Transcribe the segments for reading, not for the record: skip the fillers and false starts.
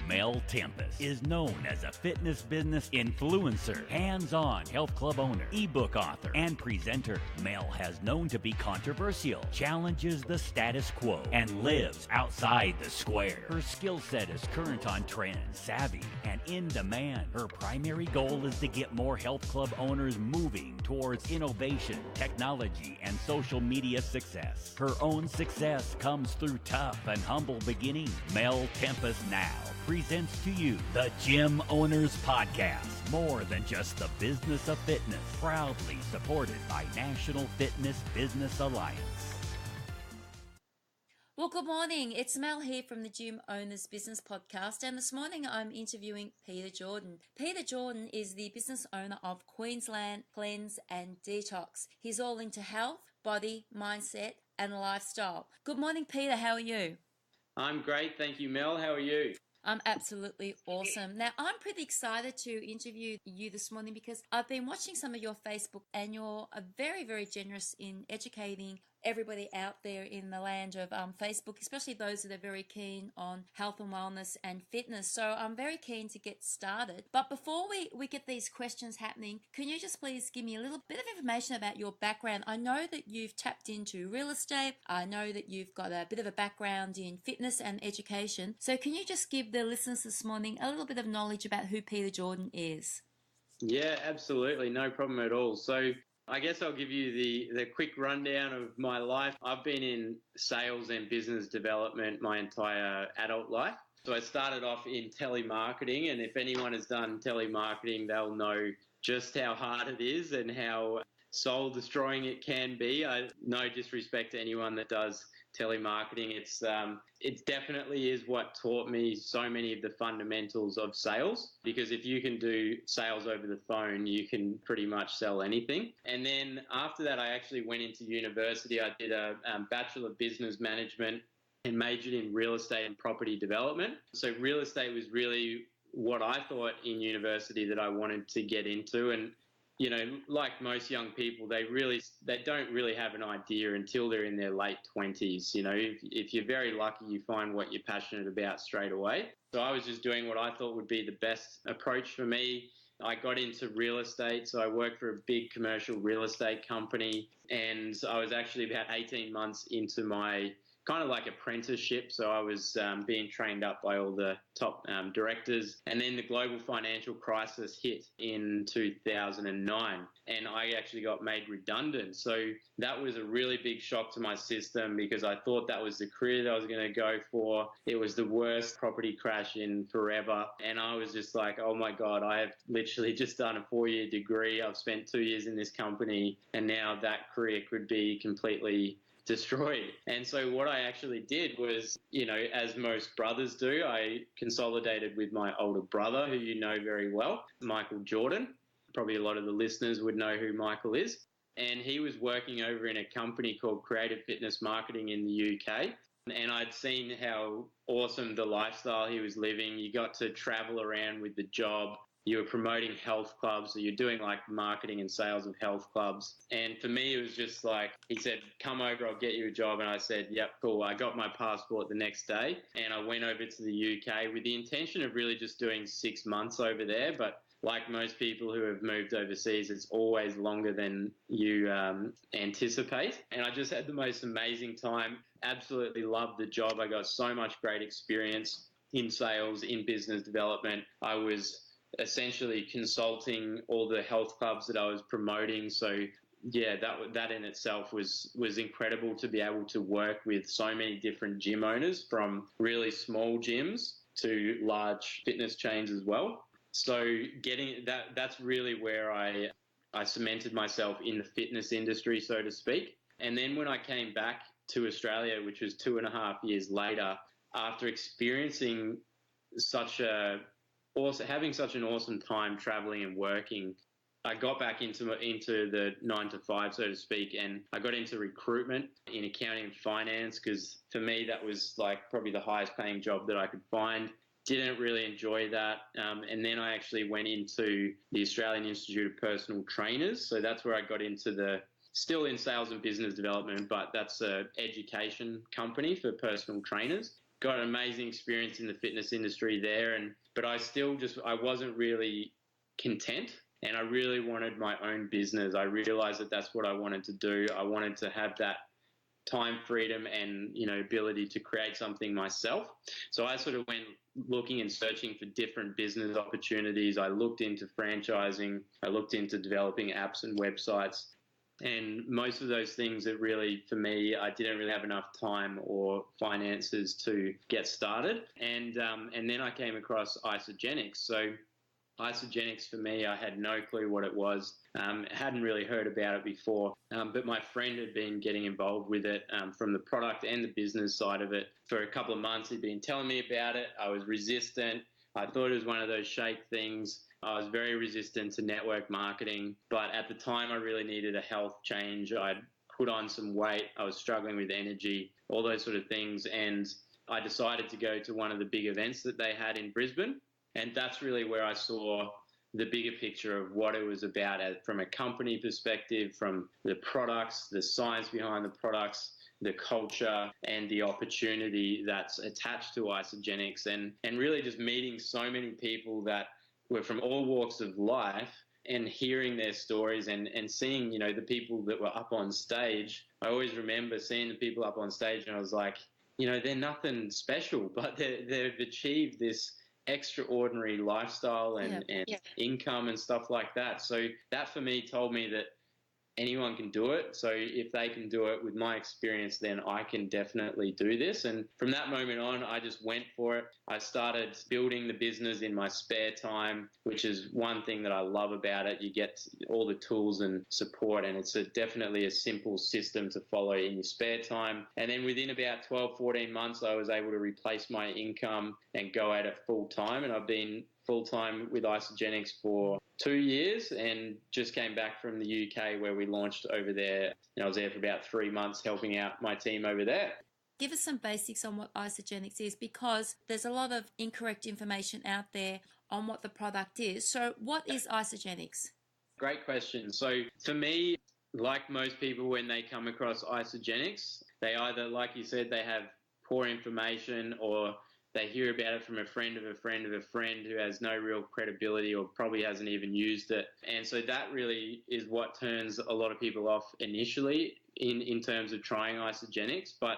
Mel Tempest is known as a fitness business influencer, hands-on health club owner, ebook author, and presenter. Mel has known to be controversial, challenges the status quo, and lives outside the square. Her skill set is current on trend, savvy, and in demand. Her primary goal is to get more health club owners moving towards innovation, technology, and social media success. Her own success comes through tough and humble beginnings. Mel Tempest now presents to you the Gym Owners Podcast. More than just the business of fitness. Proudly supported by National Fitness Business Alliance. Well, good morning. It's Mel here from the Gym Owners Business Podcast, and this morning I'm interviewing Peter Jordan. Peter Jordan is the business owner of Queensland Cleanse and Detox. He's all into health, body, mindset, and lifestyle. Good morning, Peter. How are you? I'm great. Thank you, Mel. How are you? I'm absolutely awesome. Now, I'm pretty excited to interview you this morning because I've been watching some of your Facebook and you're very, very generous in educating everybody out there in the land of Facebook, especially those that are very keen on health and wellness and fitness. So I'm very keen to get started. But before we get these questions happening, can you just please give me a little bit of information about your background? I know that you've tapped into real estate. I know that you've got a bit of a background in fitness and education. So can you just give the listeners this morning a little bit of knowledge about who Peter Jordan is? Yeah, absolutely. No problem at all. So I guess I'll give you the quick rundown of my life. I've been in sales and business development my entire adult life. So I started off in telemarketing, and if anyone has done telemarketing, they'll know just how hard it is and how soul destroying it can be. No disrespect to anyone that does telemarketing. It definitely is what taught me so many of the fundamentals of sales, because if you can do sales over the phone, you can pretty much sell anything. And then after that, I actually went into university. I did a Bachelor of Business Management and majored in real estate and property development. So real estate was really what I thought in university that I wanted to get into. And you know, like most young people, they don't really have an idea until they're in their late 20s. You know, if you're very lucky, you find what you're passionate about straight away. So I was just doing what I thought would be the best approach for me. I got into real estate, so I worked for a big commercial real estate company, and I was actually about 18 months into my kind of like apprenticeship. So I was being trained up by all the top directors. And then the global financial crisis hit in 2009, and I actually got made redundant. So that was a really big shock to my system, because I thought that was the career that I was going to go for. It was the worst property crash in forever. And I was just like, oh my God, I have literally just done a 4-year degree. I've spent 2 years in this company, and now that career could be completely destroyed. And so what I actually did was, you know, as most brothers do, I consolidated with my older brother, who you know very well, Michael Jordan. Probably a lot of the listeners would know who Michael is. And he was working over in a company called Creative Fitness Marketing in the UK. And I'd seen how awesome the lifestyle he was living. You got to travel around with the job. You were promoting health clubs, so you're doing like marketing and sales of health clubs. And for me, it was just like, he said, come over, I'll get you a job. And I said, yep, cool. I got my passport the next day, and I went over to the UK with the intention of really just doing 6 months over there. But like most people who have moved overseas, it's always longer than you anticipate. And I just had the most amazing time. Absolutely loved the job. I got so much great experience in sales, in business development. I was essentially consulting all the health clubs that I was promoting. So yeah, that in itself was incredible, to be able to work with so many different gym owners, from really small gyms to large fitness chains as well. So getting that's really where I cemented myself in the fitness industry, so to speak. And then when I came back to Australia, which was 2.5 years later, after experiencing having such an awesome time traveling and working, I got back into the 9 to 5, so to speak, and I got into recruitment in accounting and finance, because for me that was like probably the highest paying job that I could find. Didn't really enjoy that, and then I actually went into the Australian Institute of Personal Trainers. So that's where I got into still in sales and business development, but that's an education company for personal trainers. got an amazing experience in the fitness industry there, but I wasn't really content, and I really wanted my own business. I realized that that's what I wanted to do. I wanted to have that time freedom and, ability to create something myself. So I sort of went looking and searching for different business opportunities. I looked into franchising. I looked into developing apps and websites. And most of those things that really, for me, I didn't really have enough time or finances to get started. And then I came across Isagenix. So Isagenix, for me, I had no clue what it was. Hadn't really heard about it before, but my friend had been getting involved with it from the product and the business side of it for a couple of months. He'd been telling me about it. I was resistant. I thought it was one of those shake things. I was very resistant to network marketing, but at the time I really needed a health change. I'd put on some weight. I was struggling with energy, all those sort of things, and I decided to go to one of the big events that they had in Brisbane. And that's really where I saw the bigger picture of what it was about from a company perspective, from the products, the science behind the products, the culture, and the opportunity that's attached to Isagenix, and really just meeting so many people that were from all walks of life and hearing their stories and seeing, the people that were up on stage. I always remember seeing the people up on stage and I was like, they're nothing special, but they've achieved this extraordinary lifestyle and income and stuff like that. So that for me told me that anyone can do it. So if they can do it with my experience, then I can definitely do this. And from that moment on, I just went for it. I started building the business in my spare time, which is one thing that I love about it. You get all the tools and support, and it's definitely a simple system to follow in your spare time. And then within about 12, 14 months, I was able to replace my income and go at it full time. And I've been full-time with Isagenix for 2 years and just came back from the UK where we launched over there. And I was there for about 3 months helping out my team over there. Give us some basics on what Isagenix is, because there's a lot of incorrect information out there on what the product is. So what is Isagenix? Great question. So for me, like most people, when they come across Isagenix, they either, like you said, they have poor information, or they hear about it from a friend of a friend of a friend who has no real credibility or probably hasn't even used it. And so that really is what turns a lot of people off initially in terms of trying Isagenix. But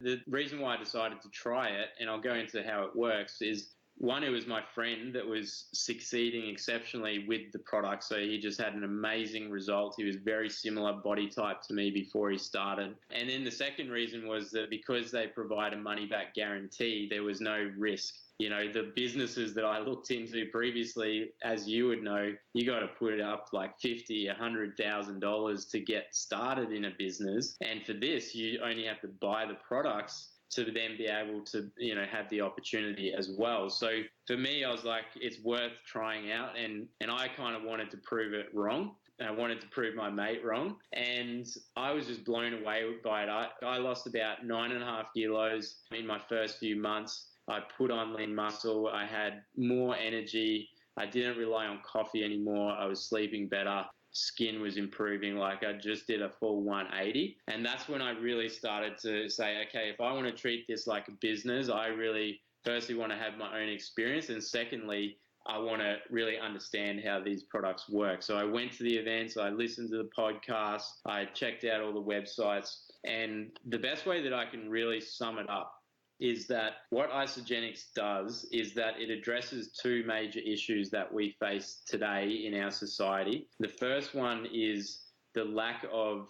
the reason why I decided to try it, and I'll go into how it works, is one, it was my friend that was succeeding exceptionally with the product. So he just had an amazing result. He was very similar body type to me before he started. And then the second reason was that because they provide a money-back guarantee, there was no risk. The businesses that I looked into previously, as you would know, you got to put it up like $50,000, $100,000 to get started in a business. And for this, you only have to buy the products to then be able to, have the opportunity as well. So for me, I was like, it's worth trying out. And I kind of wanted to prove it wrong. I wanted to prove my mate wrong. And I was just blown away by it. I lost about 9.5 kilos in my first few months. I put on lean muscle. I had more energy. I didn't rely on coffee anymore. I was sleeping better. Skin was improving. Like I just did a full 180. And that's when I really started to say, okay, if I want to treat this like a business, I really firstly want to have my own experience. And secondly, I want to really understand how these products work. So I went to the events, I listened to the podcasts, I checked out all the websites. And the best way that I can really sum it up is that what Isagenix does is that it addresses two major issues that we face today in our society. The first one is the lack of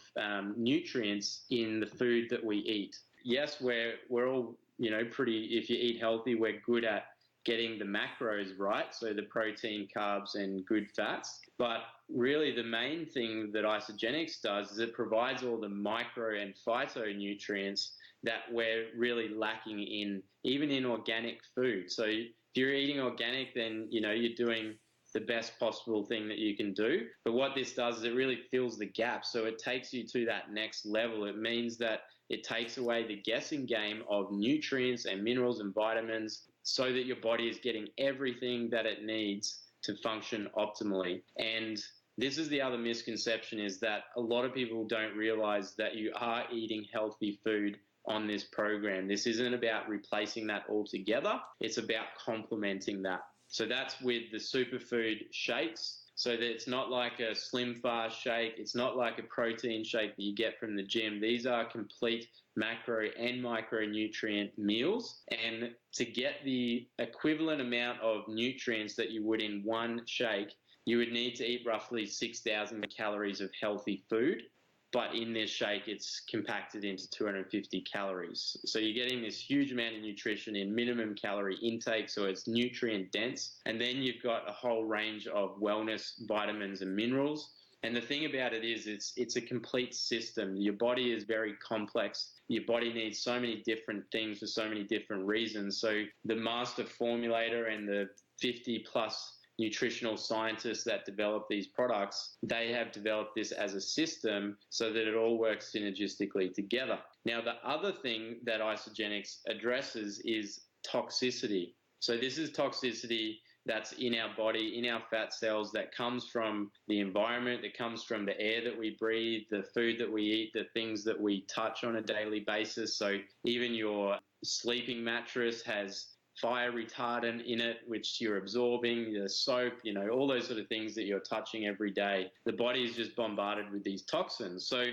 nutrients in the food that we eat. Yes, we're all, pretty, if you eat healthy, we're good at getting the macros right, so the protein, carbs, and good fats. But really the main thing that Isagenix does is it provides all the micro and phytonutrients that we're really lacking in, even in organic food. So if you're eating organic, then, you're doing the best possible thing that you can do. But what this does is it really fills the gap. So it takes you to that next level. It means that it takes away the guessing game of nutrients and minerals and vitamins so that your body is getting everything that it needs to function optimally. And this is the other misconception, is that a lot of people don't realize that you are eating healthy food on this program. This isn't about replacing that altogether. It's about complementing that. So that's with the superfood shakes. So that it's not like a Slim Fast shake. It's not like a protein shake that you get from the gym. These are complete macro and micronutrient meals. And to get the equivalent amount of nutrients that you would in one shake, you would need to eat roughly 6,000 calories of healthy food. But in this shake, it's compacted into 250 calories. So you're getting this huge amount of nutrition in minimum calorie intake, so it's nutrient dense. And then you've got a whole range of wellness vitamins and minerals. And the thing about it is it's a complete system. Your body is very complex. Your body needs so many different things for so many different reasons. So the master formulator and the 50 plus nutritional scientists that develop these products, they have developed this as a system so that it all works synergistically together. Now, the other thing that Isagenix addresses is toxicity. So this is toxicity that's in our body, in our fat cells, that comes from the environment, that comes from the air that we breathe, the food that we eat, the things that we touch on a daily basis. So even your sleeping mattress has fire retardant in it, which you're absorbing, the soap, all those sort of things that you're touching every day. The body is just bombarded with these toxins. So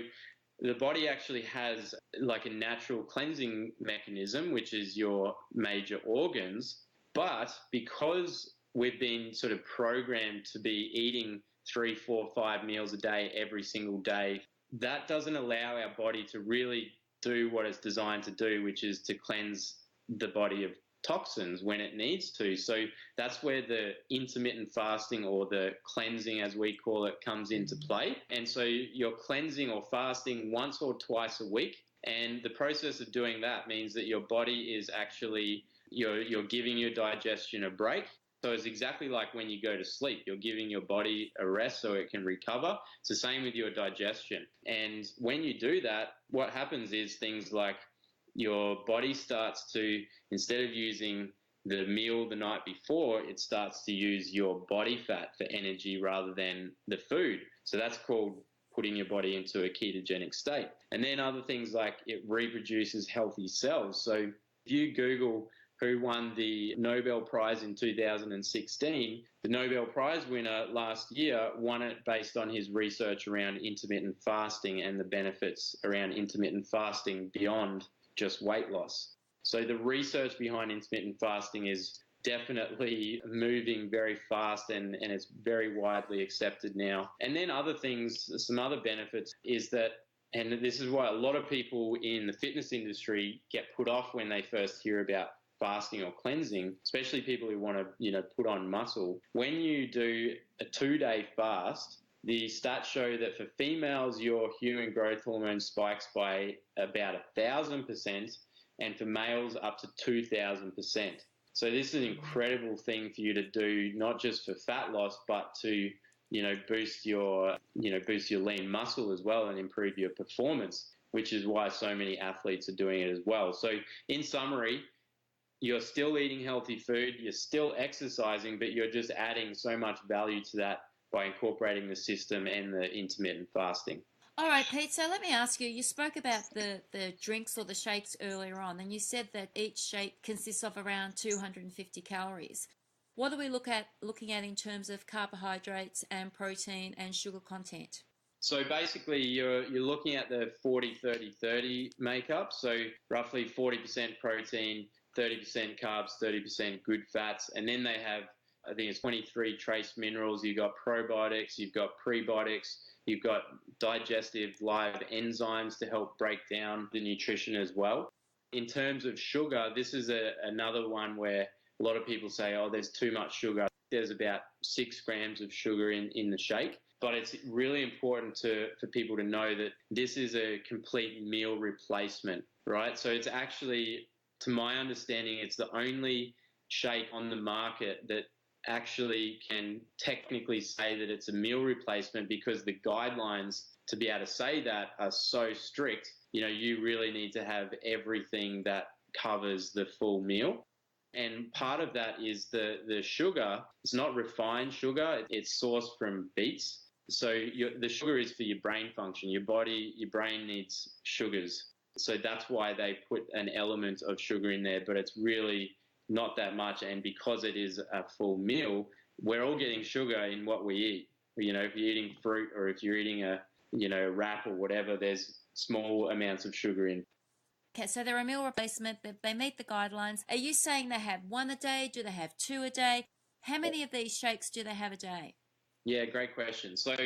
the body actually has like a natural cleansing mechanism, which is your major organs. But because we've been sort of programmed to be eating 3, 4, 5 meals a day every single day, that doesn't allow our body to really do what it's designed to do, which is to cleanse the body of toxins when it needs to. So that's where the intermittent fasting, or the cleansing as we call it, comes into play. And so you're cleansing or fasting once or twice a week. And the process of doing that means that your body is actually, you're giving your digestion a break. So it's exactly like when you go to sleep, you're giving your body a rest so it can recover. It's the same with your digestion. And when you do that, what happens is things like your body starts to, instead of using the meal the night before, it starts to use your body fat for energy rather than the food. So that's called putting your body into a ketogenic state. And then other things like it reproduces healthy cells. So if you Google who won the Nobel Prize in 2016, the Nobel Prize winner last year won it based on his research around intermittent fasting and the benefits around intermittent fasting beyond just weight loss. So the research behind intermittent fasting is definitely moving very fast, and it's very widely accepted now. And then other things, some other benefits is that, and this is why a lot of people in the fitness industry get put off when they first hear about fasting or cleansing, especially people who want to, put on muscle. When you do a 2-day fast, the stats show that for females, your human growth hormone spikes by about 1,000%, and for males up to 2,000%. So this is an incredible thing for you to do, not just for fat loss, but to, boost your lean muscle as well and improve your performance, which is why so many athletes are doing it as well. So in summary, you're still eating healthy food, you're still exercising, but you're just adding so much value to that by incorporating the system and the intermittent fasting. All right, Pete, so let me ask you, you spoke about the drinks or the shakes earlier on, and you said that each shake consists of around 250 calories. What are we looking at in terms of carbohydrates and protein and sugar content? So basically, you're looking at the 40-30-30 makeup, so roughly 40% protein, 30% carbs, 30% good fats, and then they have, I think it's 23 trace minerals. You've got probiotics, you've got prebiotics, you've got digestive live enzymes to help break down the nutrition as well. In terms of sugar, this is another one where a lot of people say, oh, there's too much sugar. There's about 6 grams of sugar in the shake. But it's really important for people to know that this is a complete meal replacement, right? So it's actually, to my understanding, it's the only shake on the market that actually can technically say that it's a meal replacement, because the guidelines to be able to say that are so strict. You really need to have everything that covers the full meal. And part of that is the sugar. It's not refined sugar. It's sourced from beets. So the sugar is for your brain function. Your brain needs sugars. So that's why they put an element of sugar in there, but it's really not that much. And because it is a full meal, we're all getting sugar in what we eat. You know, if you're eating fruit or if you're eating a wrap or whatever, there's small amounts of sugar in. Okay, so they're a meal replacement. They meet the guidelines. Are you saying they have one a day? Do they have two a day? How many of these shakes do they have a day? Yeah, great question. So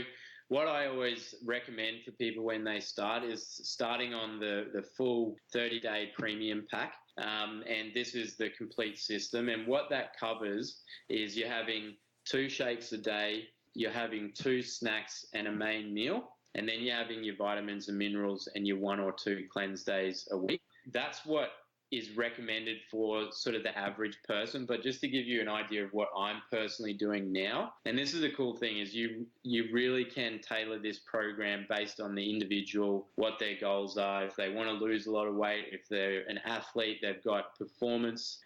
what I always recommend for people when they start is starting on the full 30-day premium pack. And this is the complete system. And what that covers is you're having 2 shakes a day, you're having 2 snacks and a main meal, and then you're having your vitamins and minerals and your 1 or 2 cleanse days a week. That's what is recommended for sort of the average person. But just to give you an idea of what I'm personally doing now, and this is the cool thing, is you really can tailor this program based on the individual, what their goals are. If they want to lose a lot of weight, if they're an athlete, they've got performance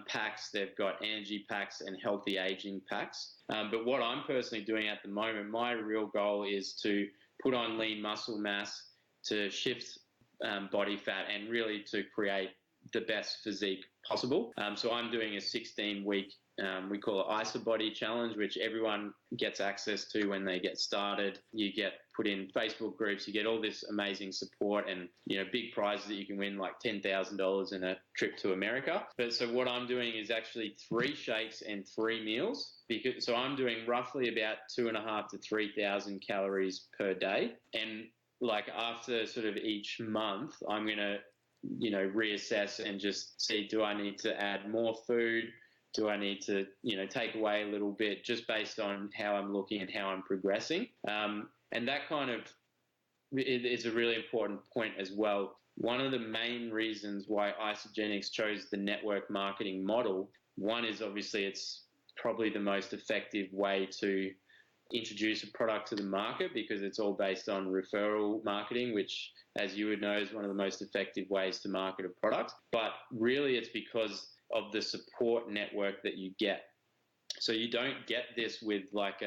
packs, they've got energy packs and healthy aging packs. But what I'm personally doing at the moment, my real goal is to put on lean muscle mass, to shift body fat, and really to create the best physique possible. So I'm doing a 16-week, we call it IsaBody challenge, which everyone gets access to when they get started. You get put in Facebook groups, you get all this amazing support and, big prizes that you can win, like $10,000 in a trip to America. But so what I'm doing is actually 3 shakes and 3 meals. So I'm doing roughly about 2,500 to 3,000 calories per day. And like after sort of each month, I'm going to reassess and just see, do I need to add more food? Do I need to, take away a little bit, just based on how I'm looking and how I'm progressing? And that kind of is a really important point as well. One of the main reasons why Isagenix chose the network marketing model, one is obviously it's probably the most effective way to introduce a product to the market, because it's all based on referral marketing, which, as you would know, is one of the most effective ways to market a product. But really it's because of the support network that you get. So you don't get this with like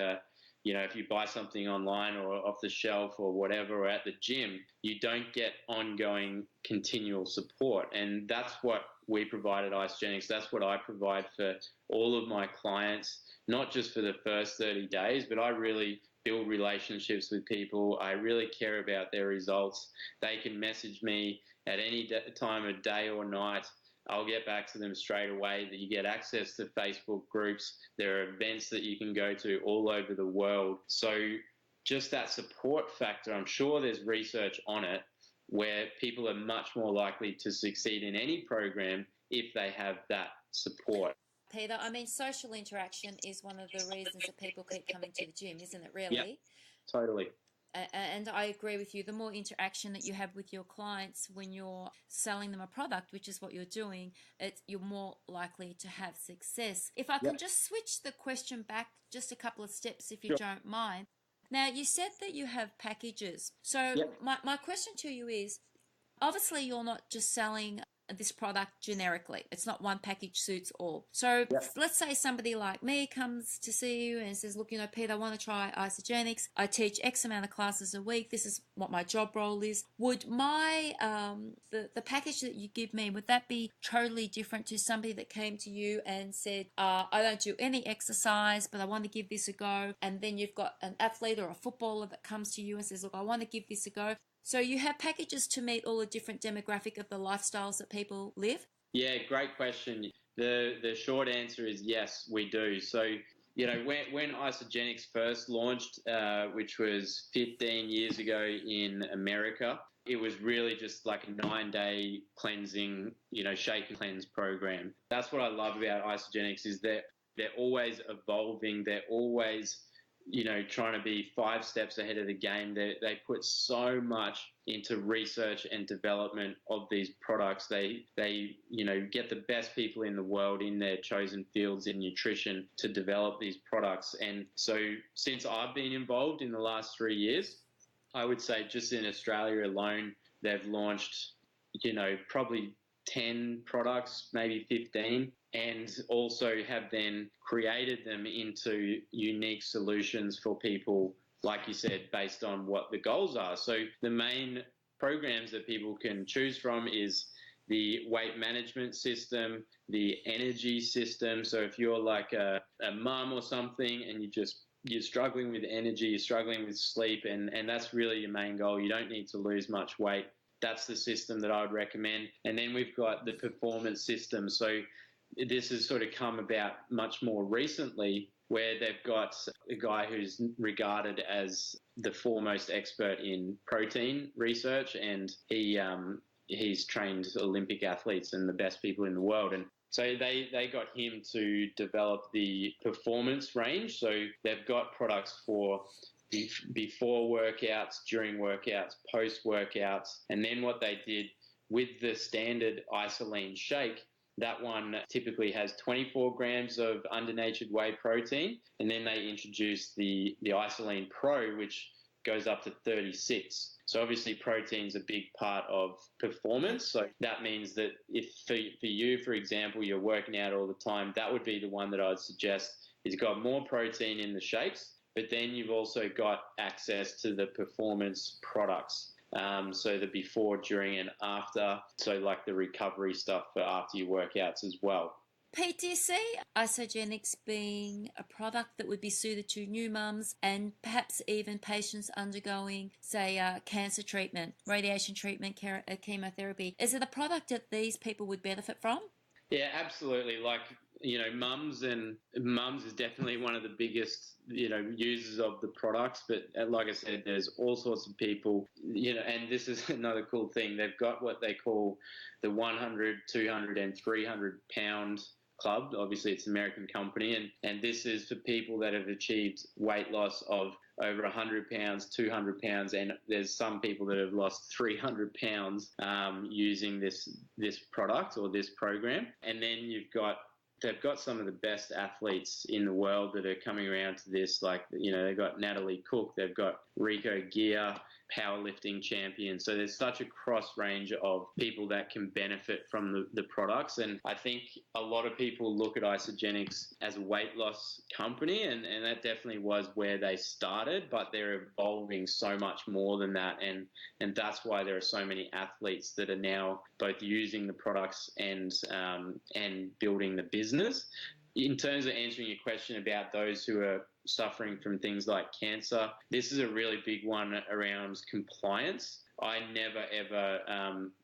if you buy something online or off the shelf or whatever, or at the gym, you don't get ongoing continual support. And that's what we provide at Isagenix. That's what I provide for all of my clients, not just for the first 30 days, but I really build relationships with people. I really care about their results. They can message me at any time of day or night. I'll get back to them straight away. That you get access to Facebook groups. There are events that you can go to all over the world. So just that support factor, I'm sure there's research on it, where people are much more likely to succeed in any program if they have that support. Peter, I mean, social interaction is one of the reasons that people keep coming to the gym, isn't it, really? Yep, totally. And I agree with you. The more interaction that you have with your clients when you're selling them a product, which is what you're doing, you're more likely to have success. If I can just switch the question back just a couple of steps, if you don't mind. Now, you said that you have packages. So my question to you is, obviously you're not just selling this product generically. It's not one package suits all. So let's say somebody like me comes to see you and says, look, Peter, I want to try Isagenix. I teach X amount of classes a week. This is what my job role is. Would my, the package that you give me, would that be totally different to somebody that came to you and said, I don't do any exercise, but I want to give this a go? And then you've got an athlete or a footballer that comes to you and says, look, I want to give this a go. So you have packages to meet all the different demographic of the lifestyles that people live? Yeah, great question. The short answer is yes, we do. So, when Isagenix first launched, which was 15 years ago in America, it was really just like a 9-day cleansing, shake and cleanse program. That's what I love about Isagenix, is that they're always evolving. They're always trying to be 5 steps ahead of the game. They put so much into research and development of these products. They get the best people in the world in their chosen fields in nutrition to develop these products. And so since I've been involved in the last 3 years, I would say just in Australia alone, they've launched, probably 10 products, maybe 15, and also have then created them into unique solutions for people, like you said, based on what the goals are. So the main programs that people can choose from is the weight management system, the energy system. So if you're like a mum or something and you're struggling with energy, you're struggling with sleep, and that's really your main goal. You don't need to lose much weight. That's the system that I would recommend. And then we've got the performance system. So this has sort of come about much more recently, where they've got a guy who's regarded as the foremost expert in protein research, and he's trained Olympic athletes and the best people in the world. And so they got him to develop the performance range. So they've got products for before workouts, during workouts, post workouts. And then what they did with the standard isoline shake, that one typically has 24 grams of undernatured whey protein. And then they introduced the isoline pro, which goes up to 36. So obviously protein's a big part of performance. So that means that if for you, for example, you're working out all the time, that would be the one that I'd suggest. It's got more protein in the shakes, but then you've also got access to the performance products. So the before, during, and after. So like the recovery stuff for after your workouts as well. Pete, do you see Isagenix being a product that would be suited to new mums and perhaps even patients undergoing, say, cancer treatment, radiation treatment, chemotherapy? Is it a product that these people would benefit from? Yeah, absolutely. Like, mums is definitely one of the biggest, users of the products. But like I said, there's all sorts of people, and this is another cool thing. They've got what they call the 100, 200 and 300 pound club. Obviously it's an American company, and this is for people that have achieved weight loss of over 100 pounds, 200 pounds, and there's some people that have lost 300 pounds using this product or this program. And then they've got some of the best athletes in the world that are coming around to this. Like, they've got Natalie Cook, they've got Rico Gear, powerlifting champion. So there's such a cross range of people that can benefit from the products. And I think a lot of people look at Isagenix as a weight loss company, and that definitely was where they started, but they're evolving so much more than that. And that's why there are so many athletes that are now both using the products and building the business. In terms of answering your question about those who are suffering from things like cancer, this is a really big one around compliance. I never ever,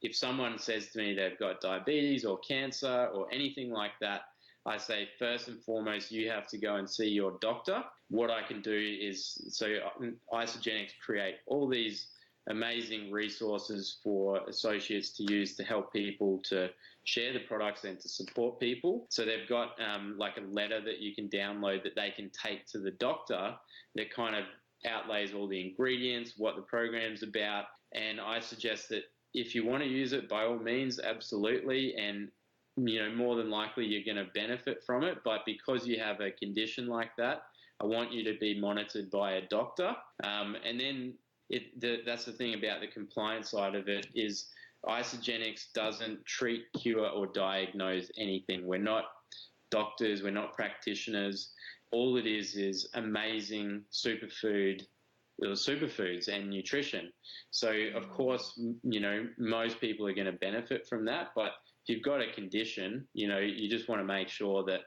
if someone says to me they've got diabetes or cancer or anything like that, I say first and foremost, you have to go and see your doctor. What I can do is, so Isagenix create all these amazing resources for associates to use to help people to share the products and to support people. So they've got like a letter that you can download that they can take to the doctor that kind of outlays all the ingredients, what the program's about. And I suggest that if you want to use it, by all means, absolutely. And, more than likely you're going to benefit from it. But because you have a condition like that, I want you to be monitored by a doctor. And then that's the thing about the compliance side of it is Isagenix doesn't treat, cure, or diagnose anything. We're not doctors. We're not practitioners. All it is amazing superfoods and nutrition. So, of course, most people are going to benefit from that. But if you've got a condition, you just want to make sure that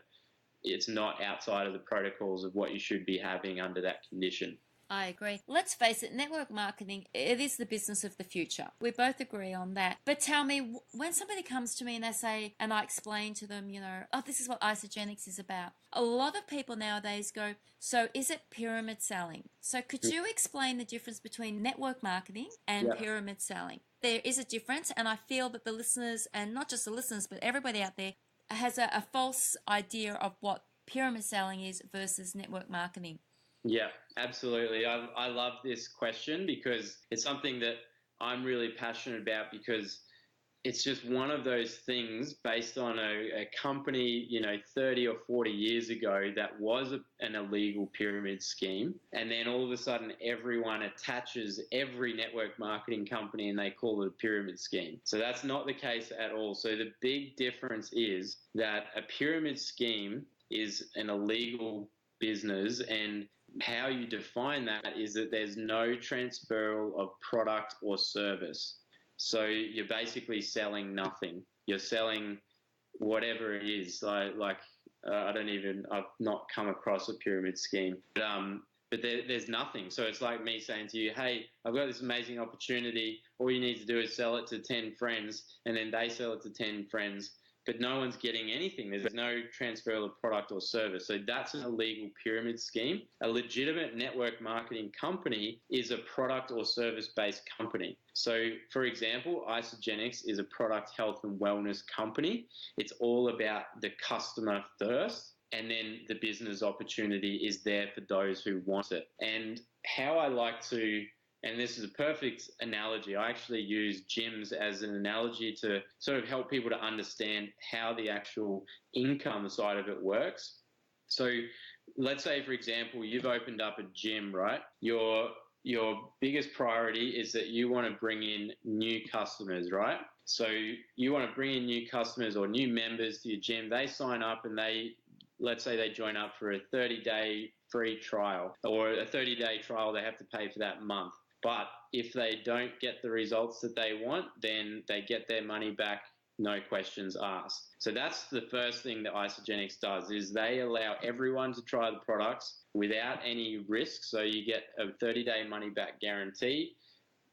it's not outside of the protocols of what you should be having under that condition. I agree. Let's face it, network marketing, it is the business of the future. We both agree on that. But tell me, when somebody comes to me and they say, and I explain to them, this is what Isagenix is about. A lot of people nowadays go, so is it pyramid selling? So could you explain the difference between network marketing and pyramid selling? There is a difference, and I feel that the listeners, and not just the listeners, but everybody out there, has a false idea of what pyramid selling is versus network marketing. Yeah, absolutely. I love this question because it's something that I'm really passionate about, because it's just one of those things based on a company, 30 or 40 years ago that was an illegal pyramid scheme. And then all of a sudden everyone attaches every network marketing company and they call it a pyramid scheme. So that's not the case at all. So the big difference is that a pyramid scheme is an illegal business, and how you define that is that there's no transferal of product or service. So you're basically selling nothing. You're selling whatever it is. I've not come across a pyramid scheme, but there's nothing. So it's like me saying to you, hey, I've got this amazing opportunity. All you need to do is sell it to 10 friends, and then they sell it to 10 friends. But no one's getting anything. There's no transfer of product or service. So that's an illegal pyramid scheme. A legitimate network marketing company is a product or service-based company. So, for example, Isagenix is a product health and wellness company. It's all about the customer first, and then the business opportunity is there for those who want it. And how I like to, and this is a perfect analogy, I actually use gyms as an analogy to sort of help people to understand how the actual income side of it works. So let's say, for example, you've opened up a gym, right? Your biggest priority is that you want to bring in new customers, right? So you want to bring in new customers or new members to your gym. They sign up and let's say they join up for a 30-day free trial, or a 30-day trial they have to pay for that month. But if they don't get the results that they want, then they get their money back, no questions asked. So that's the first thing that Isagenix does, is they allow everyone to try the products without any risk. So you get a 30-day money back guarantee.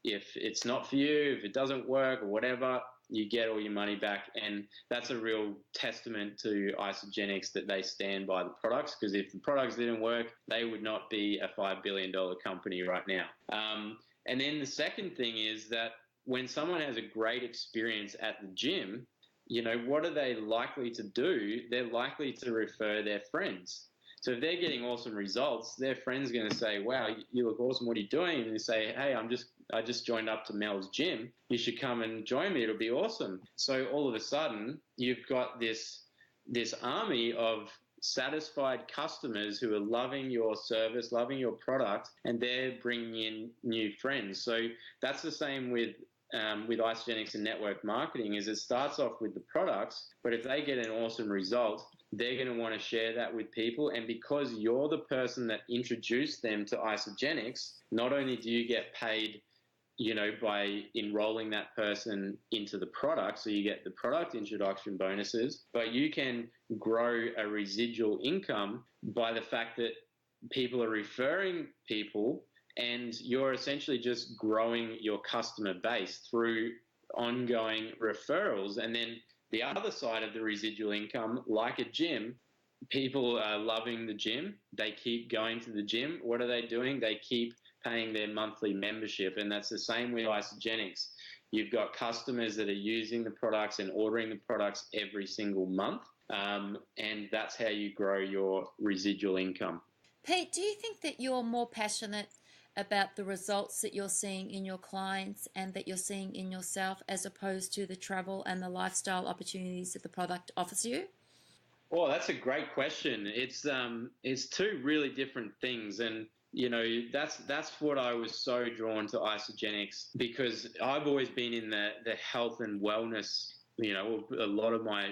If it's not for you, if it doesn't work or whatever, you get all your money back. And that's a real testament to Isagenix that they stand by the products, because if the products didn't work, they would not be a $5 billion company right now. And then the second thing is that when someone has a great experience at the gym, what are they likely to do? They're likely to refer their friends. So if they're getting awesome results, their friend's going to say, wow, you look awesome, what are you doing? And they say, hey, I just joined up to Mel's gym. You should come and join me. It'll be awesome. So all of a sudden, you've got this army of satisfied customers who are loving your service, loving your product, and they're bringing in new friends. So that's the same with Isagenix and network marketing. Is it starts off with the products, but if they get an awesome result, they're going to want to share that with people. And because you're the person that introduced them to Isagenix, not only do you get paid by enrolling that person into the product, so you get the product introduction bonuses, but you can grow a residual income by the fact that people are referring people, and you're essentially just growing your customer base through ongoing referrals. And then the other side of the residual income, like a gym, people are loving the gym. They keep going to the gym. What are they doing? They keep paying their monthly membership. And that's the same with Isagenix. You've got customers that are using the products and ordering the products every single month. And that's how you grow your residual income. Pete, do you think that you're more passionate about the results that you're seeing in your clients and that you're seeing in yourself, as opposed to the travel and the lifestyle opportunities that the product offers you? Well, that's a great question. It's two really different things. And that's what I was so drawn to Isagenix, because I've always been in the health and wellness. A lot of my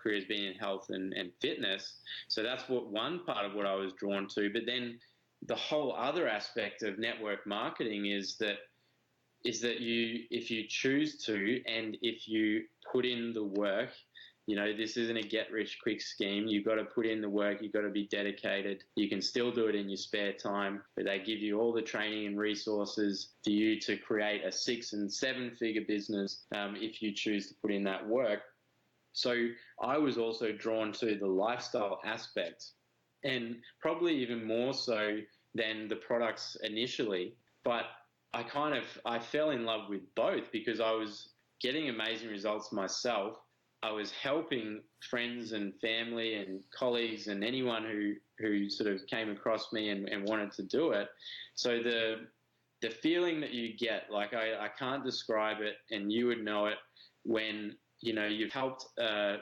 career has been in health and fitness. So that's one part of what I was drawn to. But then the whole other aspect of network marketing is that if you choose to, and if you put in the work, this isn't a get-rich-quick scheme. You've got to put in the work. You've got to be dedicated. You can still do it in your spare time, but they give you all the training and resources for you to create a 6- and 7-figure business if you choose to put in that work. So I was also drawn to the lifestyle aspect, and probably even more so than the products initially. But I fell in love with both, because I was getting amazing results myself. I was helping friends and family and colleagues and anyone who sort of came across me and wanted to do it. So the feeling that you get, like I can't describe it, and you would know it, when you've helped a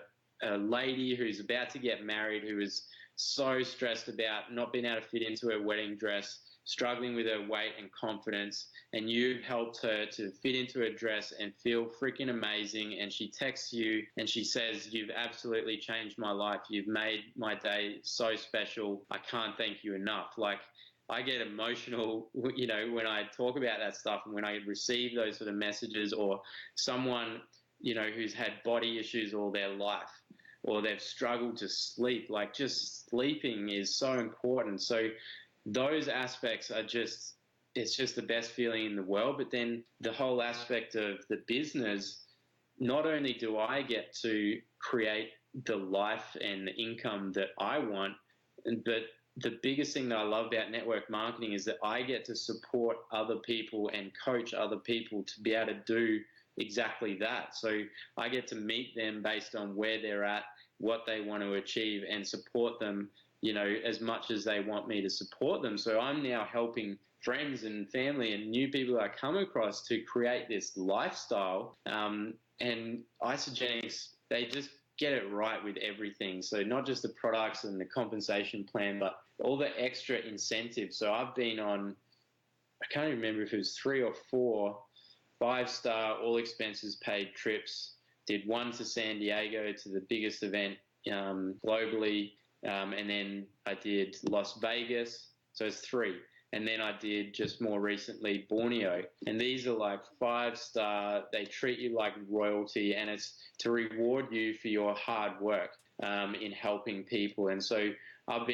lady who's about to get married, who is so stressed about not being able to fit into her wedding dress, struggling with her weight and confidence, and you've helped her to fit into her dress and feel freaking amazing. And she texts you and she says, you've absolutely changed my life. You've made my day so special. I can't thank you enough. Like, I get emotional, when I talk about that stuff and when I receive those sort of messages, or someone, who's had body issues all their life, or they've struggled to sleep. Like, just sleeping is so important. So those aspects are it's just the best feeling in the world. But then the whole aspect of the business, not only do I get to create the life and the income that I want, but the biggest thing that I love about network marketing is that I get to support other people and coach other people to be able to do exactly that. So I get to meet them based on where they're at, what they want to achieve, and support them, as much as they want me to support them. So I'm now helping friends and family and new people that I come across to create this lifestyle. And Isagenix, they just get it right with everything. So not just the products and the compensation plan, but all the extra incentives. So I've been on, I can't even remember if it was 3 or 4 5-star, all expenses paid trips. Did one to San Diego, to the biggest event globally, and then I did Las Vegas. So it's 3. And then I did just more recently Borneo. And these are like 5-star. They treat you like royalty, and it's to reward you for your hard work in helping people. And so I'm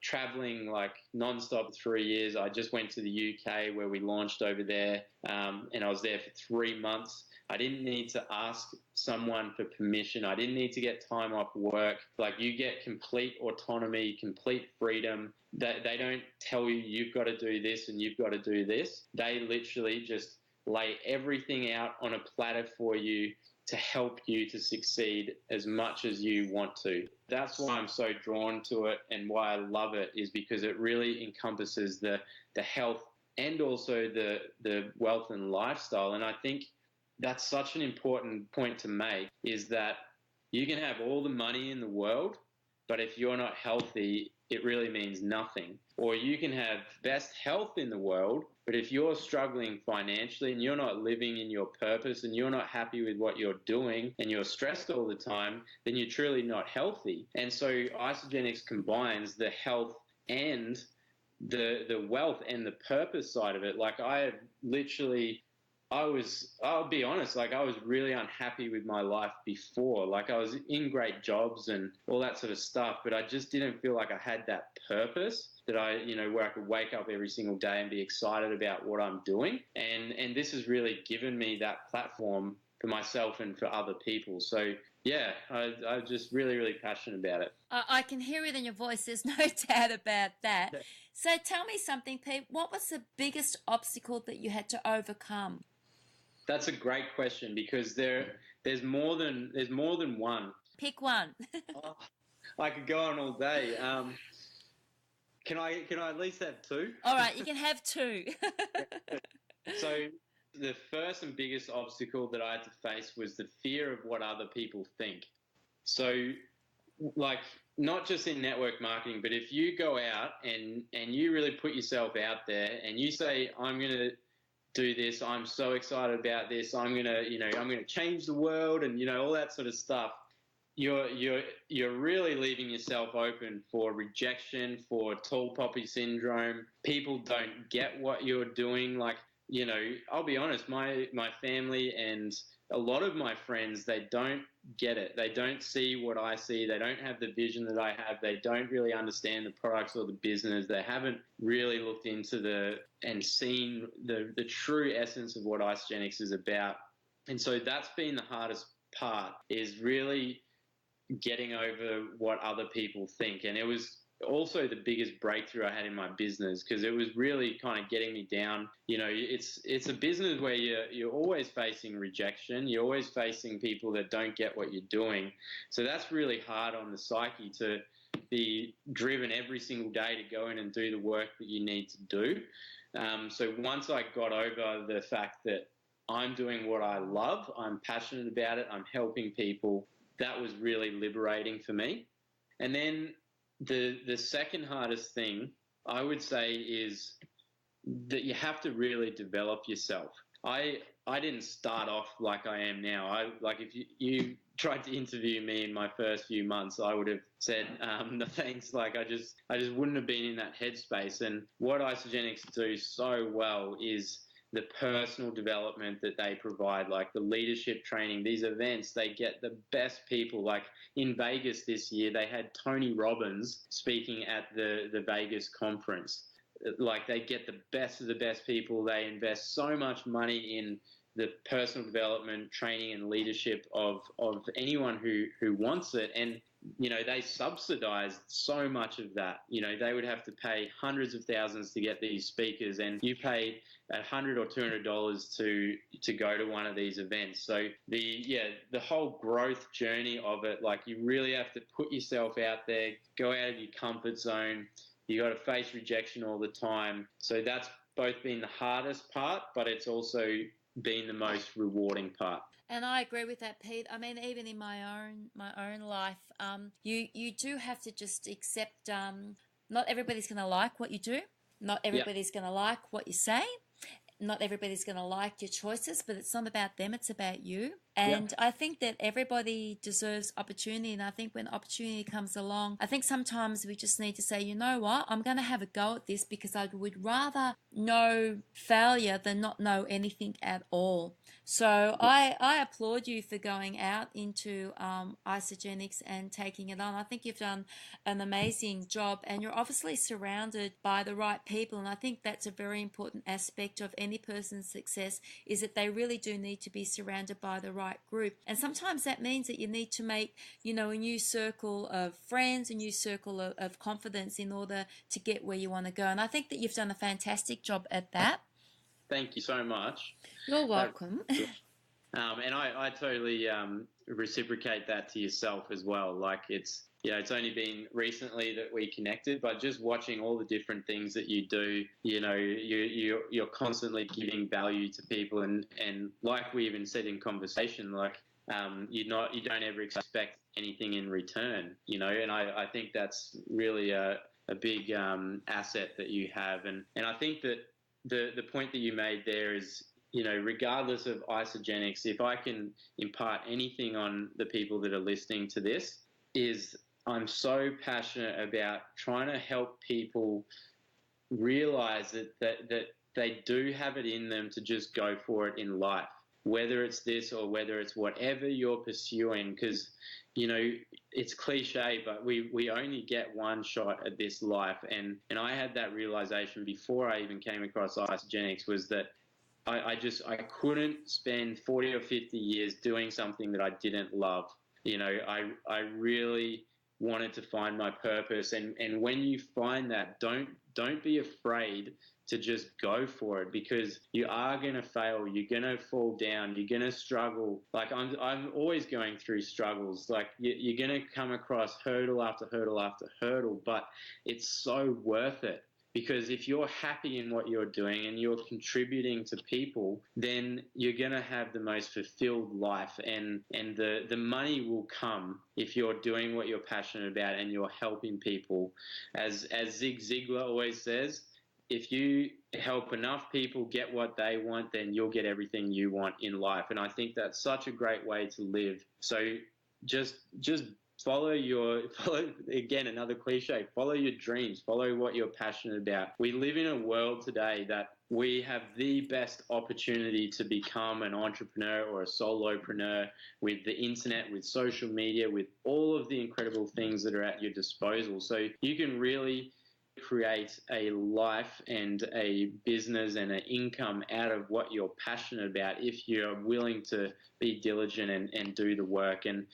traveling like nonstop 3 years. I just went to the UK where we launched over there, and I was there for 3 months. I didn't need to ask someone for permission. I didn't need to get time off work. Like, you get complete autonomy, complete freedom. They don't tell you you've got to do this and you've got to do this. They literally just lay everything out on a platter for you to help you to succeed as much as you want to. That's why I'm so drawn to it, and why I love it, is because it really encompasses the health and also the wealth and lifestyle. And I think that's such an important point to make, is that you can have all the money in the world, but if you're not healthy, it really means nothing. Or you can have best health in the world, but if you're struggling financially and you're not living in your purpose and you're not happy with what you're doing and you're stressed all the time, then you're truly not healthy. And so Isagenix combines the health and the wealth and the purpose side of it. Like, I'll be honest, like, I was really unhappy with my life before. Like, I was in great jobs and all that sort of stuff, but I just didn't feel like I had that purpose that where I could wake up every single day and be excited about what I'm doing. And this has really given me that platform for myself and for other people. So yeah, I'm just really, really passionate about it. I can hear it in your voice. There's no doubt about that. So tell me something, Pete. What was the biggest obstacle that you had to overcome? That's a great question, because there's more than one. Pick one. Oh, I could go on all day. Can I at least have 2? All right, you can have 2. So the first and biggest obstacle that I had to face was the fear of what other people think. So, like, not just in network marketing, but if you go out and you really put yourself out there and you say, I'm going to do this, I'm so excited about this, I'm going to change the world, and all that sort of stuff, you're really leaving yourself open for rejection, for tall poppy syndrome. People don't get what you're doing. Like, I'll be honest, my family and a lot of my friends, they don't get it. They don't see what I see. They don't have the vision that I have. They don't really understand the products or the business. They haven't really looked into and seen the true essence of what Isagenix is about. And so that's been the hardest part, is really getting over what other people think. And it was also the biggest breakthrough I had in my business, because it was really kind of getting me down. It's a business where you're always facing rejection. You're always facing people that don't get what you're doing. So that's really hard on the psyche, to be driven every single day to go in and do the work that you need to do. So once I got over the fact that I'm doing what I love, I'm passionate about it, I'm helping people, that was really liberating for me. And then the second hardest thing, I would say, is that you have to really develop yourself. I didn't start off like I am now. If you tried to interview me in my first few months, I would have said no thanks. Like I just wouldn't have been in that headspace. And what Isagenix do so well is the personal development that they provide, like the leadership training, these events. They get the best people. Like in Vegas this year, they had Tony Robbins speaking at the Vegas conference. Like they get the best of the best people. They invest so much money in the personal development, training, and leadership of anyone who wants it. And, they subsidize so much of that. They would have to pay hundreds of thousands to get these speakers, and you pay $100 or $200 to go to one of these events. So the whole growth journey of it, like you really have to put yourself out there, go out of your comfort zone. You got to face rejection all the time. So that's both been the hardest part, but it's also been the most rewarding part. And I agree with that, Pete. I mean, even in my own life, you do have to just accept. Not everybody's going to like what you do. Not everybody's going to like what you say. Not everybody's going to like your choices, but it's not about them, it's about you. And I think that everybody deserves opportunity. And I think when opportunity comes along, I think sometimes we just need to say, you know what, I'm going to have a go at this because I would rather know failure than not know anything at all. So I applaud you for going out into Isagenix and taking it on. I think you've done an amazing job, and you're obviously surrounded by the right people. And I think that's a very important aspect of any person's success, is that they really do need to be surrounded by the right group. And sometimes that means that you need to make, a new circle of friends, a new circle of confidence in order to get where you want to go. And I think that you've done a fantastic job at that. Thank you so much. You're welcome. And I totally reciprocate that to yourself as well. Like it's only been recently that we connected, but just watching all the different things that you do, you're constantly giving value to people, and like we even said in conversation, like you don't ever expect anything in return, and I think that's really a big asset that you have, and I think that the point that you made there is, regardless of Isagenix, if I can impart anything on the people that are listening to this, is I'm so passionate about trying to help people realize that they do have it in them to just go for it in life, whether it's this or whether it's whatever you're pursuing, because, it's cliche, but we only get one shot at this life. And I had that realization before I even came across Isagenix, was that I couldn't spend 40 or 50 years doing something that I didn't love. I really wanted to find my purpose. And when you find that, don't be afraid to just go for it, because you are going to fail. You're going to fall down. You're going to struggle. Like I'm always going through struggles. Like you're going to come across hurdle after hurdle after hurdle, but it's so worth it. Because if you're happy in what you're doing and you're contributing to people, then you're going to have the most fulfilled life, and the money will come if you're doing what you're passionate about and you're helping people. As Zig Ziglar always says, if you help enough people get what they want, then you'll get everything you want in life. And I think that's such a great way to live. So just follow again, another cliche, follow your dreams, follow what you're passionate about. We live in a world today that we have the best opportunity to become an entrepreneur or a solopreneur with the internet, with social media, with all of the incredible things that are at your disposal. So you can really create a life and a business and an income out of what you're passionate about if you're willing to be diligent and do the work. And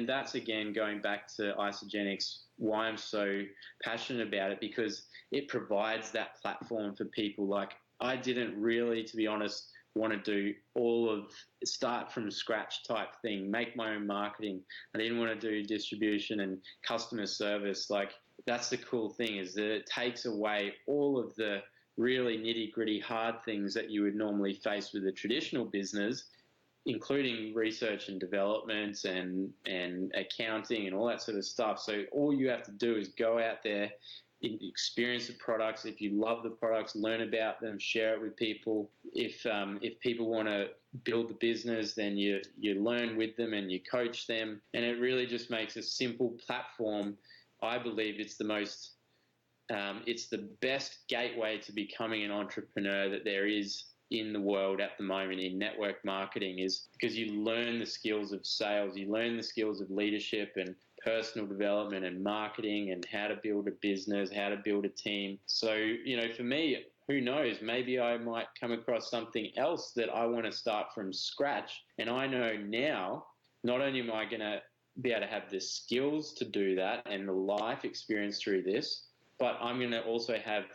that's, again, going back to Isagenix, why I'm so passionate about it, because it provides that platform for people. Like I didn't really, to be honest, want to do all of start from scratch type thing, make my own marketing. I didn't want to do distribution and customer service. Like that's the cool thing, is that it takes away all of the really nitty gritty hard things that you would normally face with a traditional business. including research and development and accounting and all that sort of stuff. So all you have to do is go out there, experience the products. If you love the products, learn about them, share it with people. If people want to build the business, then you learn with them and you coach them. And it really just makes a simple platform. I believe it's the best gateway to becoming an entrepreneur that there is in the world at the moment in network marketing, is because you learn the skills of sales, you learn the skills of leadership and personal development and marketing and how to build a business, how to build a team. So, for me, who knows, maybe I might come across something else that I want to start from scratch. And I know now, not only am I going to be able to have the skills to do that and the life experience through this, but I'm going to also have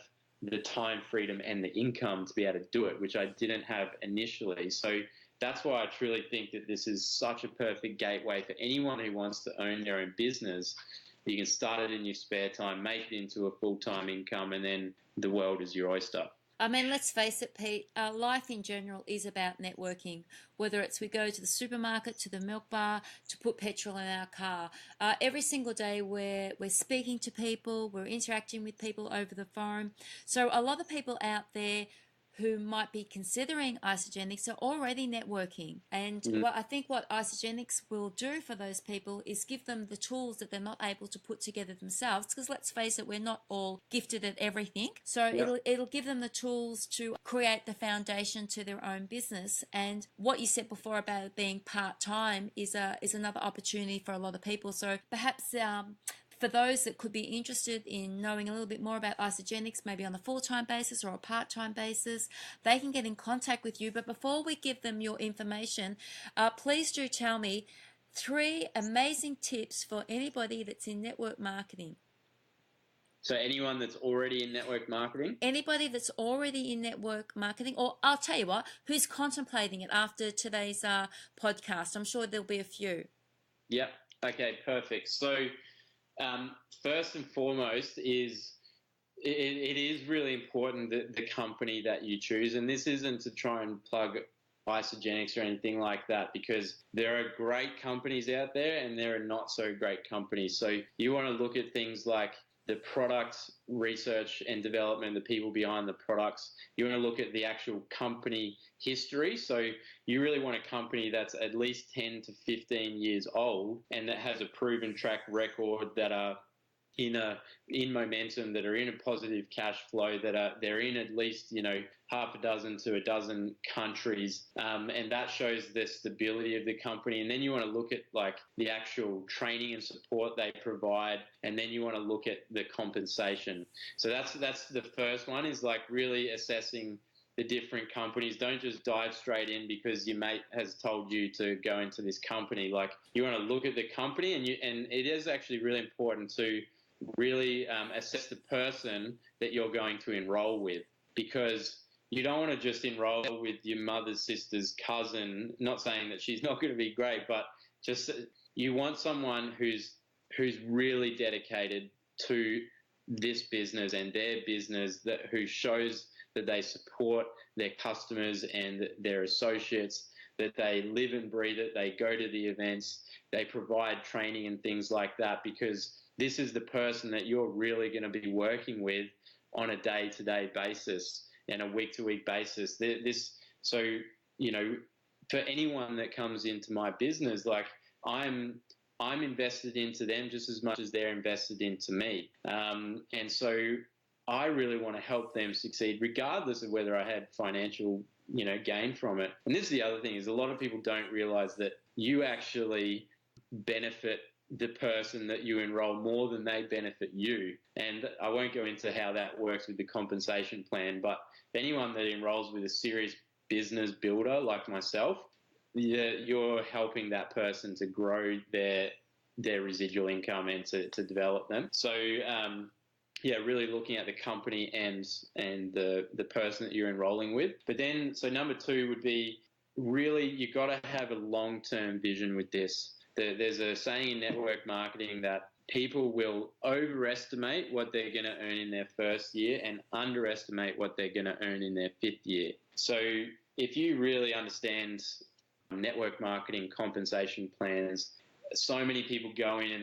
the time freedom and the income to be able to do it, which I didn't have initially. So that's why I truly think that this is such a perfect gateway for anyone who wants to own their own business. You can start it in your spare time, make it into a full-time income, and then the world is your oyster. I mean, let's face it, Pete, life in general is about networking, whether it's we go to the supermarket, to the milk bar, to put petrol in our car. Every single day we're speaking to people, we're interacting with people over the phone. So a lot of people out there who might be considering Isagenix are already networking. And I think what Isagenix will do for those people is give them the tools that they're not able to put together themselves, because let's face it, we're not all gifted at everything. So it'll give them the tools to create the foundation to their own business. And what you said before about it being part-time is another opportunity for a lot of people. So perhaps for those that could be interested in knowing a little bit more about Isagenix, maybe on a full-time basis or a part-time basis, they can get in contact with you. But before we give them your information, please do tell me 3 amazing tips for anybody that's in network marketing. So anyone that's already in network marketing? Anybody that's already in network marketing, or I'll tell you what, who's contemplating it after today's podcast. I'm sure there'll be a few. Yep. Okay, perfect. So first and foremost is it is really important that the company that you choose, and this isn't to try and plug Isagenix or anything like that, because there are great companies out there and there are not so great companies. So you want to look at things like the product research and development, the people behind the products. You want to look at the actual company history. So you really want a company that's at least 10 to 15 years old and that has a proven track record, that are in momentum, that are in a positive cash flow, that they're in at least half a dozen to a dozen countries, and that shows the stability of the company. And then you want to look at like the actual training and support they provide, and then you want to look at the compensation. So that's the first one, is like really assessing the different companies. Don't just dive straight in because your mate has told you to go into this company. Like, you want to look at the company, and it is actually really important to really assess the person that you're going to enroll with, because you don't want to just enroll with your mother's sister's cousin. Not saying that she's not going to be great, but just you want someone who's really dedicated to this business and their business, who shows that they support their customers and their associates, that they live and breathe it, they go to the events, they provide training and things like that, because this is the person that you're really going to be working with on a day-to-day basis and a week-to-week basis. So, for anyone that comes into my business, like I'm invested into them just as much as they're invested into me. And so I really want to help them succeed, regardless of whether I had financial, gain from it. And this is the other thing, is a lot of people don't realize that you actually benefit the person that you enroll more than they benefit you. And I won't go into how that works with the compensation plan, but anyone that enrolls with a serious business builder like myself, you're helping that person to grow their residual income and to develop them. So really looking at the company and the person that you're enrolling with. But then, so number 2 would be, really, you got to have a long-term vision with this. There's a saying in network marketing that people will overestimate what they're going to earn in their first year and underestimate what they're going to earn in their 5th year. So if you really understand network marketing, compensation plans. So many people go in and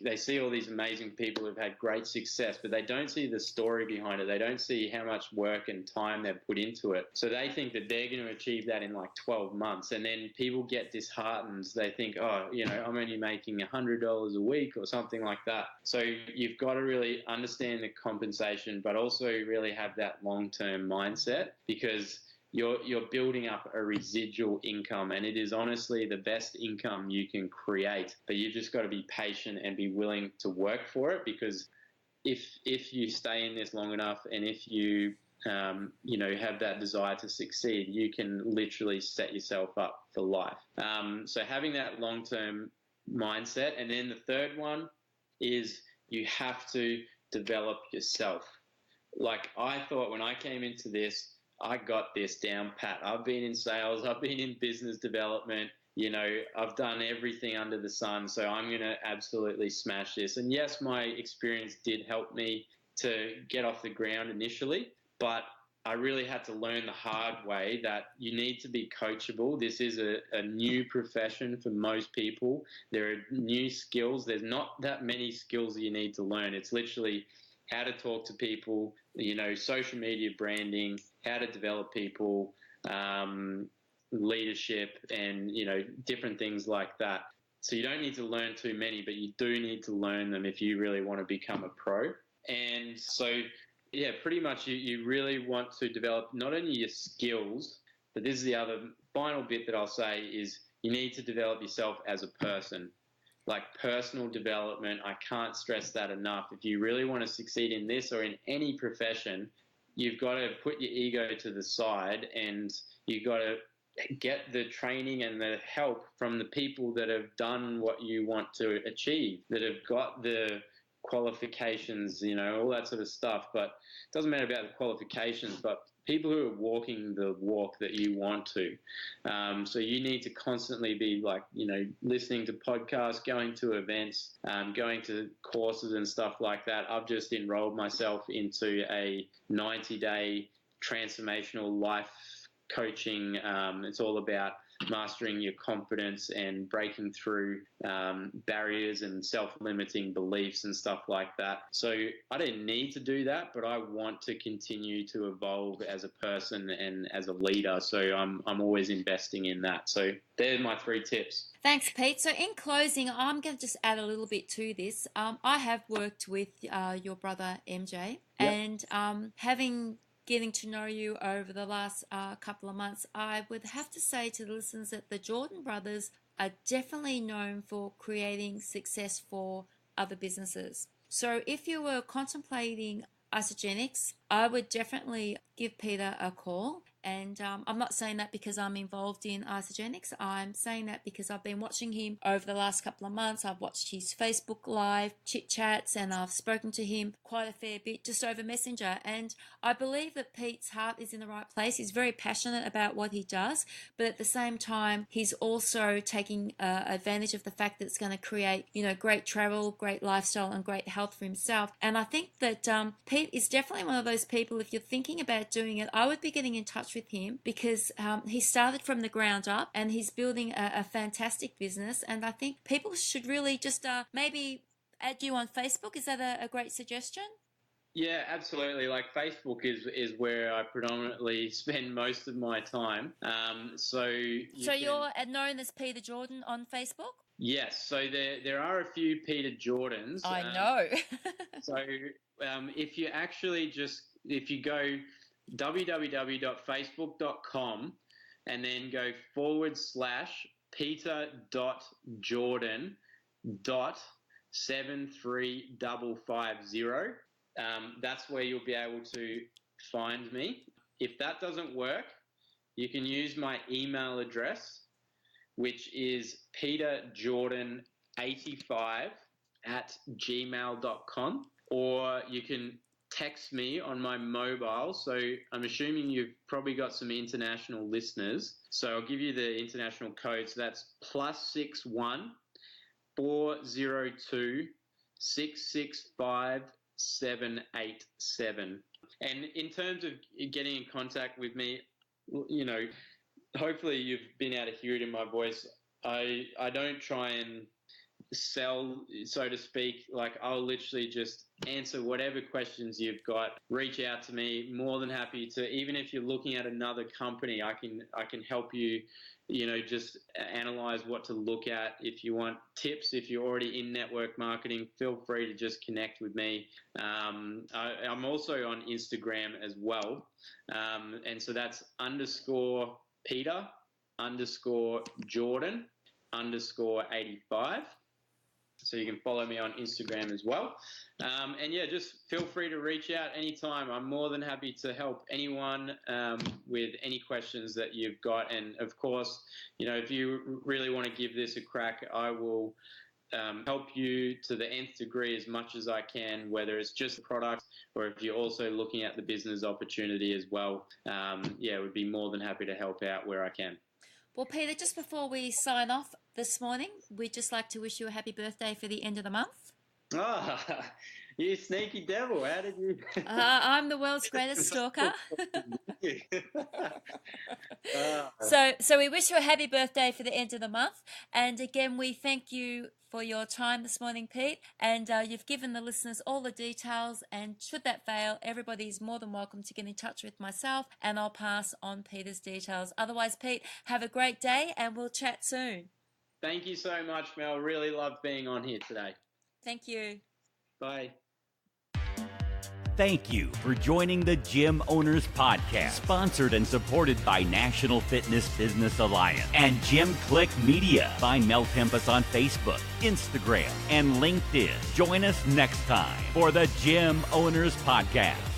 they see all these amazing people who've had great success, but they don't see the story behind it. They don't see how much work and time they've put into it. So they think that they're going to achieve that in like 12 months. And then people get disheartened. They think, oh, I'm only making $100 a week or something like that. So you've got to really understand the compensation, but also really have that long-term mindset, because you're building up a residual income, and it is honestly the best income you can create. But you've just got to be patient and be willing to work for it, because if you stay in this long enough, and if you have that desire to succeed, you can literally set yourself up for life. So having that long-term mindset. And then the third one is you have to develop yourself. Like I thought when I came into this, I got this down pat. I've been in sales. I've been in business development. I've done everything under the sun. So I'm going to absolutely smash this. And yes, my experience did help me to get off the ground initially, but I really had to learn the hard way that you need to be coachable. This is a new profession for most people. There are new skills. There's not that many skills that you need to learn. It's literally how to talk to people, social media branding, how to develop people, leadership, and, different things like that. So you don't need to learn too many, but you do need to learn them if you really want to become a pro. And so, yeah, pretty much you really want to develop not only your skills, but this is the other final bit that I'll say is you need to develop yourself as a person. Like personal development, I can't stress that enough. If you really want to succeed in this or in any profession, you've got to put your ego to the side, and you've got to get the training and the help from the people that have done what you want to achieve, that have got the qualifications, all that sort of stuff. But it doesn't matter about the qualifications, but people who are walking the walk that you want to. So you need to constantly be listening to podcasts, going to events, going to courses and stuff like that. I've just enrolled myself into a 90-day transformational life coaching. It's all about mastering your confidence and breaking through barriers and self-limiting beliefs and stuff like that. So I didn't need to do that, but I want to continue to evolve as a person and as a leader. So I'm always investing in that. So they're my 3 tips. Thanks, Pete. So in closing, I'm going to just add a little bit to this. I have worked with your brother, MJ, Yep. and getting to know you over the last couple of months, I would have to say to the listeners that the Jordan brothers are definitely known for creating success for other businesses. So if you were contemplating Isagenix, I would definitely give Peter a call. And I'm not saying that because I'm involved in Isagenix. I'm saying that because I've been watching him over the last couple of months. I've watched his Facebook Live chit chats, and I've spoken to him quite a fair bit just over Messenger. And I believe that Pete's heart is in the right place. He's very passionate about what he does, but at the same time, he's also taking advantage of the fact that it's going to create, great travel, great lifestyle, and great health for himself. And I think that Pete is definitely one of those people. If you're thinking about doing it, I would be getting in touch with him, because he started from the ground up and he's building a fantastic business. And I think people should really just maybe add you on Facebook. Is that a great suggestion? Yeah, absolutely. Like Facebook is where I predominantly spend most of my time. So you're known as Peter Jordan on Facebook? Yes. So there are a few Peter Jordans. I know. So if you go www.facebook.com and then go /Peter.Jordan.73550. That's where you'll be able to find me. If that doesn't work, you can use my email address, which is peterjordan85@gmail.com, or you can text me on my mobile. So I'm assuming you've probably got some international listeners. So I'll give you the international code. So that's +61 402 665 787. And in terms of getting in contact with me, hopefully you've been able to hear it in my voice. I don't try and sell, so to speak. Like, I'll literally just answer whatever questions you've got. Reach out to me. More than happy to. Even if you're looking at another company, I can help you. Just analyze what to look at. If you want tips, if you're already in network marketing, feel free to just connect with me. I'm also on Instagram as well, and so that's _Peter _Jordan _85. So you can follow me on Instagram as well. And yeah, just feel free to reach out anytime. I'm more than happy to help anyone with any questions that you've got. And of course, if you really want to give this a crack, I will help you to the nth degree as much as I can, whether it's just the product or if you're also looking at the business opportunity as well. Yeah, would be more than happy to help out where I can. Well, Peter, just before we sign off this morning, we'd just like to wish you a happy birthday for the end of the month. Ah, you sneaky devil. How did you... I'm the world's greatest stalker. So we wish you a happy birthday for the end of the month. And again, we thank you for your time this morning, Pete. And you've given the listeners all the details. And should that fail, everybody's more than welcome to get in touch with myself, and I'll pass on Peter's details. Otherwise, Pete, have a great day and we'll chat soon. Thank you so much, Mel. Really loved being on here today. Thank you. Bye. Thank you for joining the Gym Owners Podcast, sponsored and supported by National Fitness Business Alliance and Gym Click Media. Find Mel Tempest on Facebook, Instagram, and LinkedIn. Join us next time for the Gym Owners Podcast.